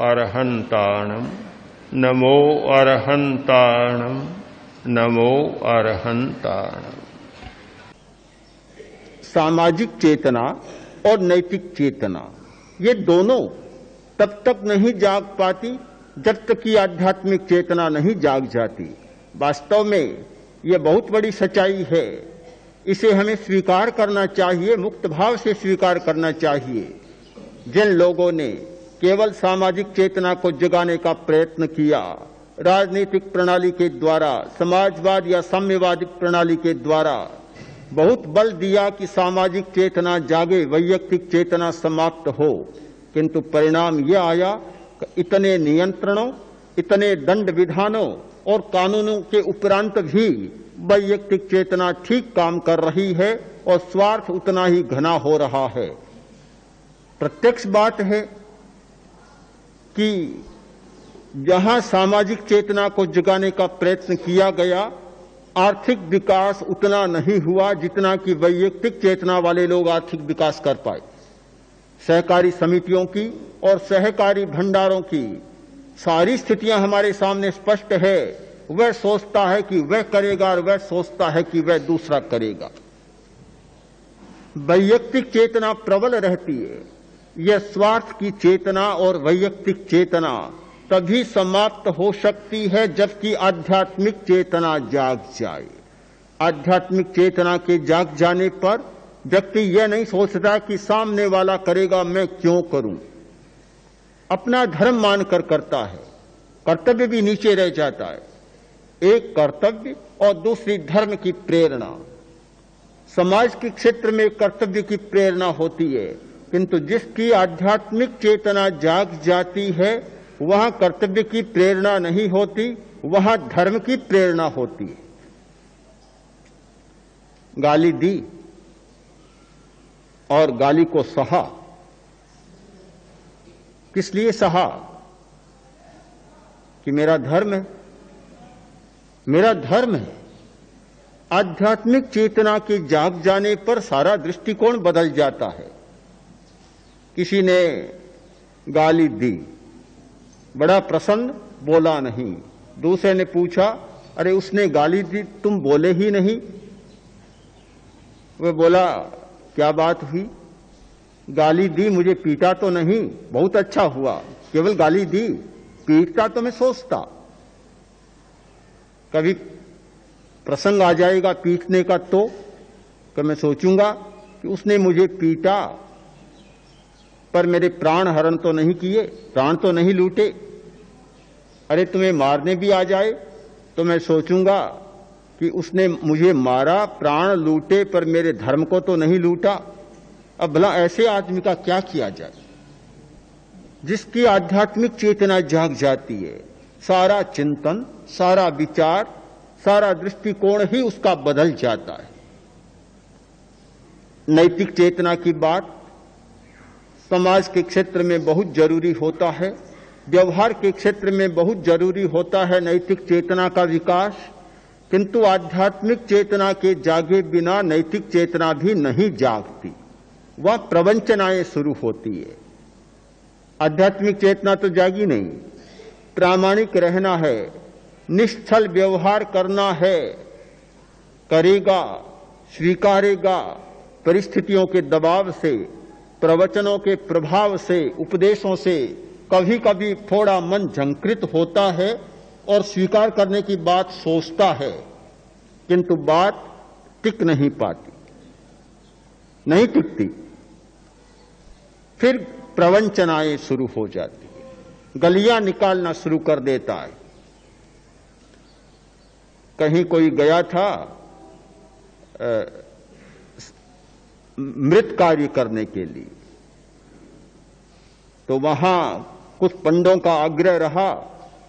अरहन्ताणं नमो अरहन्ताणं नमो अरहन्ताणं। सामाजिक चेतना और नैतिक चेतना ये दोनों तब तक नहीं जाग पाती जब तक कि आध्यात्मिक चेतना नहीं जाग जाती। वास्तव में ये बहुत बड़ी सच्चाई है, इसे हमें स्वीकार करना चाहिए, मुक्त भाव से स्वीकार करना चाहिए। जिन लोगों ने केवल सामाजिक चेतना को जगाने का प्रयत्न किया, राजनीतिक प्रणाली के द्वारा, समाजवाद या साम्यवादी प्रणाली के द्वारा बहुत बल दिया कि सामाजिक चेतना जागे, वैयक्तिक चेतना समाप्त हो, किंतु परिणाम यह आया कि इतने नियंत्रणों, इतने दंड विधानों और कानूनों के उपरांत भी वैयक्तिक चेतना ठीक काम कर रही है और स्वार्थ उतना ही घना हो रहा है। प्रत्यक्ष बात है कि जहां सामाजिक चेतना को जगाने का प्रयत्न किया गया, आर्थिक विकास उतना नहीं हुआ जितना कि वैयक्तिक चेतना वाले लोग आर्थिक विकास कर पाए। सहकारी समितियों की और सहकारी भंडारों की सारी स्थितियां हमारे सामने स्पष्ट है। वह सोचता है कि वह करेगा और वह सोचता है कि वह दूसरा करेगा। वैयक्तिक चेतना प्रबल रहती है। यह स्वार्थ की चेतना और वैयक्तिक चेतना तभी समाप्त हो सकती है जबकि आध्यात्मिक चेतना जाग जाए। आध्यात्मिक चेतना के जाग जाने पर व्यक्ति यह नहीं सोचता कि सामने वाला करेगा मैं क्यों करूं, अपना धर्म मानकर करता है। कर्तव्य भी नीचे रह जाता है। एक कर्तव्य और दूसरी धर्म की प्रेरणा। समाज के क्षेत्र में कर्तव्य की प्रेरणा होती है, किंतु जिसकी आध्यात्मिक चेतना जाग जाती है वहां कर्तव्य की प्रेरणा नहीं होती, वहां धर्म की प्रेरणा होती है। गाली दी और गाली को सहा। किस लिए सहा? कि मेरा धर्म है, मेरा धर्म है। आध्यात्मिक चेतना के जाग जाने पर सारा दृष्टिकोण बदल जाता है। किसी ने गाली दी, बड़ा प्रसन्न, बोला नहीं। दूसरे ने पूछा, अरे उसने गाली दी तुम बोले ही नहीं। वह बोला, क्या बात हुई? गाली दी, मुझे पीटा तो नहीं। बहुत अच्छा हुआ, केवल गाली दी, पीटता तो मैं सोचता। कभी प्रसंग आ जाएगा पीटने का तो मैं सोचूंगा कि उसने मुझे पीटा पर मेरे प्राण हरण तो नहीं किए, प्राण तो नहीं लूटे। अरे तुम्हें मारने भी आ जाए तो मैं सोचूंगा कि उसने मुझे मारा, प्राण लूटे पर मेरे धर्म को तो नहीं लूटा। अब भला ऐसे आदमी का क्या किया जाए? जिसकी आध्यात्मिक चेतना जाग जाती है, सारा चिंतन, सारा विचार, सारा दृष्टिकोण ही उसका बदल जाता है। नैतिक चेतना की बात समाज के क्षेत्र में बहुत जरूरी होता है, व्यवहार के क्षेत्र में बहुत जरूरी होता है नैतिक चेतना का विकास, किंतु आध्यात्मिक चेतना के जागे बिना नैतिक चेतना भी नहीं जागती। वह प्रवंचनाएं शुरू होती है। आध्यात्मिक चेतना तो जागी नहीं। प्रामाणिक रहना है, निश्चल व्यवहार करना है, करेगा, स्वीकारेगा, परिस्थितियों के दबाव से, प्रवचनों के प्रभाव से, उपदेशों से कभी कभी थोड़ा मन झंकृत होता है और स्वीकार करने की बात सोचता है, किंतु बात टिक नहीं पाती, नहीं टिकती। फिर प्रवंचनाएं शुरू हो जाती है, गलियां निकालना शुरू कर देता है। कहीं कोई गया था मृत कार्य करने के लिए, तो वहां कुछ पंडों का आग्रह रहा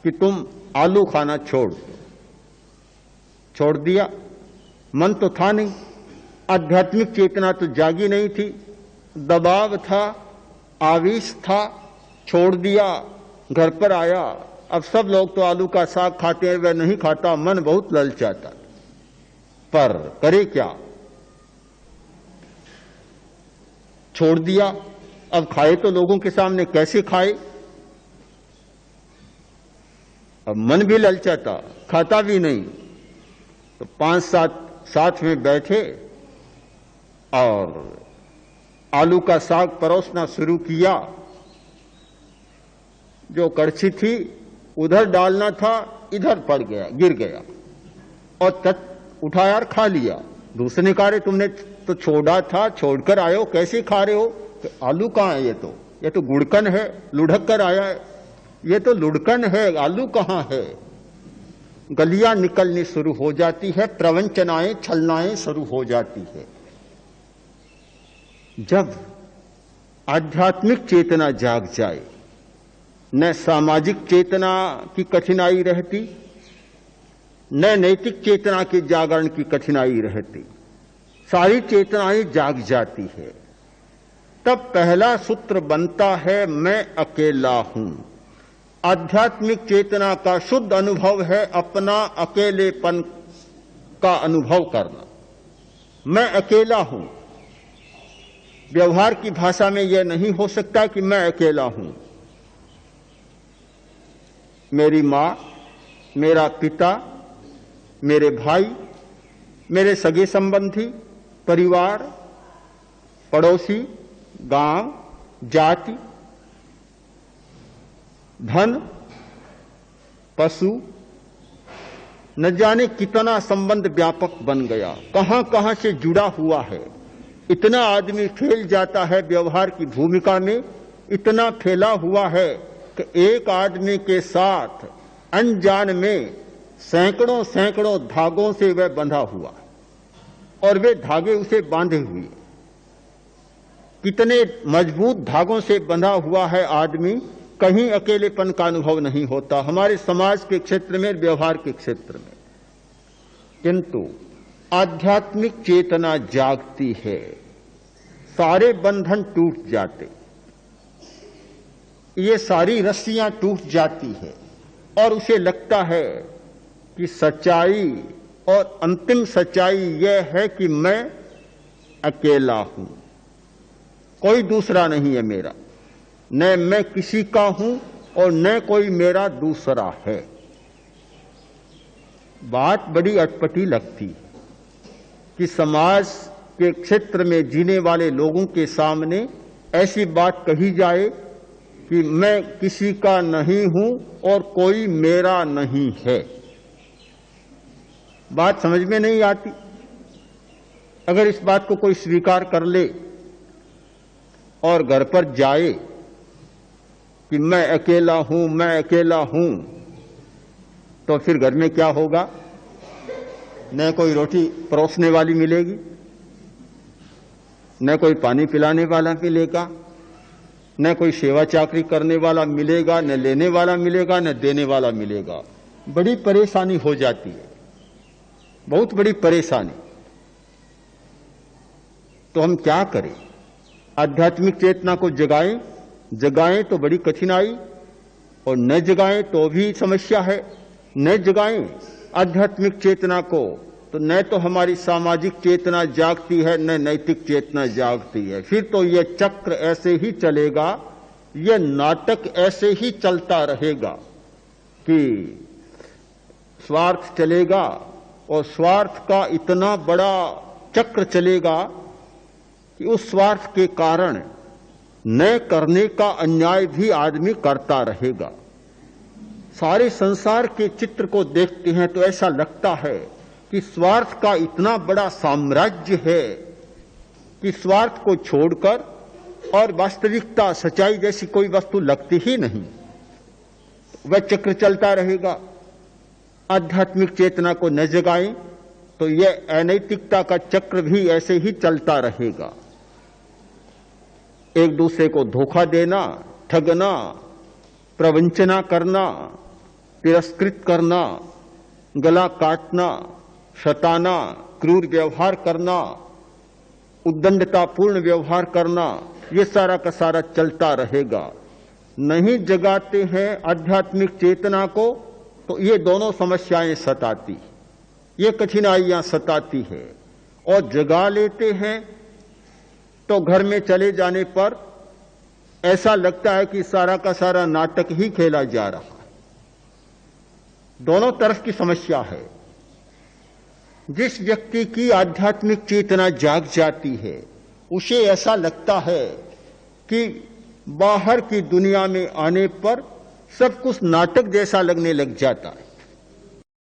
कि तुम आलू खाना छोड़ दिया। मन तो था नहीं, आध्यात्मिक चेतना तो जागी नहीं थी, दबाव था, आवेश था, छोड़ दिया। घर पर आया, अब सब लोग तो आलू का साग खाते हैं, वह नहीं खाता, मन बहुत ललचाता। पर करे क्या? छोड़ दिया। अब खाए तो लोगों के सामने कैसे खाए? अब मन भी ललचाता, खाता भी नहीं। तो 5-7 साथ में बैठे और आलू का साग परोसना शुरू किया। जो कड़छी थी उधर डालना था, इधर पड़ गया, गिर गया और उठाया और खा लिया। दूसरे ने कहा, रे तुमने तो छोड़ा था, छोड़कर आए हो, कैसे खा रहे हो? तो आलू कहाँ है? ये तो गुड़कन है, लुढ़क कर आया है। ये तो लुढ़कन है, आलू कहाँ है? गलियां निकलनी शुरू हो जाती है, प्रवंचनाएं छलनाएं शुरू हो जाती है। जब आध्यात्मिक चेतना जाग जाए, न सामाजिक चेतना की कठिनाई रहती, न नैतिक चेतना के जागरण की कठिनाई रहती, सारी चेतनाएं जाग जाती है। तब पहला सूत्र बनता है, मैं अकेला हूं। आध्यात्मिक चेतना का शुद्ध अनुभव है अपना अकेलेपन का अनुभव करना। मैं अकेला हूं। व्यवहार की भाषा में यह नहीं हो सकता कि मैं अकेला हूं। मेरी मां, मेरा पिता, मेरे भाई, मेरे सगे संबंधी, परिवार, पड़ोसी, गांव, जाति, धन, पशु, न जाने कितना संबंध व्यापक बन गया, कहां कहां से जुड़ा हुआ है। इतना आदमी फैल जाता है व्यवहार की भूमिका में, इतना फैला हुआ है कि एक आदमी के साथ अनजान में सैकड़ों सैकड़ों धागों से वह बंधा हुआ और वे धागे उसे बांधे हुए। कितने मजबूत धागों से बंधा हुआ है आदमी, कहीं अकेलेपन का अनुभव नहीं होता, हमारे समाज के क्षेत्र में, व्यवहार के क्षेत्र में। किंतु आध्यात्मिक चेतना जागती है, सारे बंधन टूट जाते, ये सारी रस्सियां टूट जाती है और उसे लगता है कि सच्चाई और अंतिम सच्चाई यह है कि मैं अकेला हूं, कोई दूसरा नहीं है मेरा, न मैं किसी का हूं और न कोई मेरा दूसरा है। बात बड़ी अटपटी लगती कि समाज के क्षेत्र में जीने वाले लोगों के सामने ऐसी बात कही जाए कि मैं किसी का नहीं हूं और कोई मेरा नहीं है। बात समझ में नहीं आती। अगर इस बात को कोई स्वीकार कर ले और घर पर जाए कि मैं अकेला हूं, मैं अकेला हूं, तो फिर घर में क्या होगा? न कोई रोटी परोसने वाली मिलेगी, न कोई पानी पिलाने वाला मिलेगा, न कोई सेवा चाकरी करने वाला मिलेगा, न लेने वाला मिलेगा, न देने वाला मिलेगा। बड़ी परेशानी हो जाती है, बहुत बड़ी परेशानी। तो हम क्या करें? आध्यात्मिक चेतना को जगाएं, जगाएं तो बड़ी कठिनाई, और न जगाएं तो भी समस्या है। न जगाएं आध्यात्मिक चेतना को तो न तो हमारी सामाजिक चेतना जागती है, न नैतिक चेतना जागती है। फिर तो यह चक्र ऐसे ही चलेगा, यह नाटक ऐसे ही चलता रहेगा कि स्वार्थ चलेगा और स्वार्थ का इतना बड़ा चक्र चलेगा कि उस स्वार्थ के कारण न करने का अन्याय भी आदमी करता रहेगा। सारे संसार के चित्र को देखते हैं तो ऐसा लगता है कि स्वार्थ का इतना बड़ा साम्राज्य है कि स्वार्थ को छोड़कर और वास्तविकता, सच्चाई जैसी कोई वस्तु लगती ही नहीं। वह चक्र चलता रहेगा। आध्यात्मिक चेतना को न जगाएं तो यह अनैतिकता का चक्र भी ऐसे ही चलता रहेगा। एक दूसरे को धोखा देना, ठगना, प्रवंचना करना, तिरस्कृत करना, गला काटना, शताना, क्रूर व्यवहार करना, उद्दंडतापूर्ण व्यवहार करना, ये सारा का सारा चलता रहेगा। नहीं जगाते हैं आध्यात्मिक चेतना को तो ये दोनों समस्याएं सताती, ये कठिनाइयां सताती है। और जगा लेते हैं तो घर में चले जाने पर ऐसा लगता है कि सारा का सारा नाटक ही खेला जा रहा है। दोनों तरफ की समस्या है। जिस व्यक्ति की आध्यात्मिक चेतना जाग जाती है उसे ऐसा लगता है कि बाहर की दुनिया में आने पर सब कुछ नाटक जैसा लगने लग जाता है।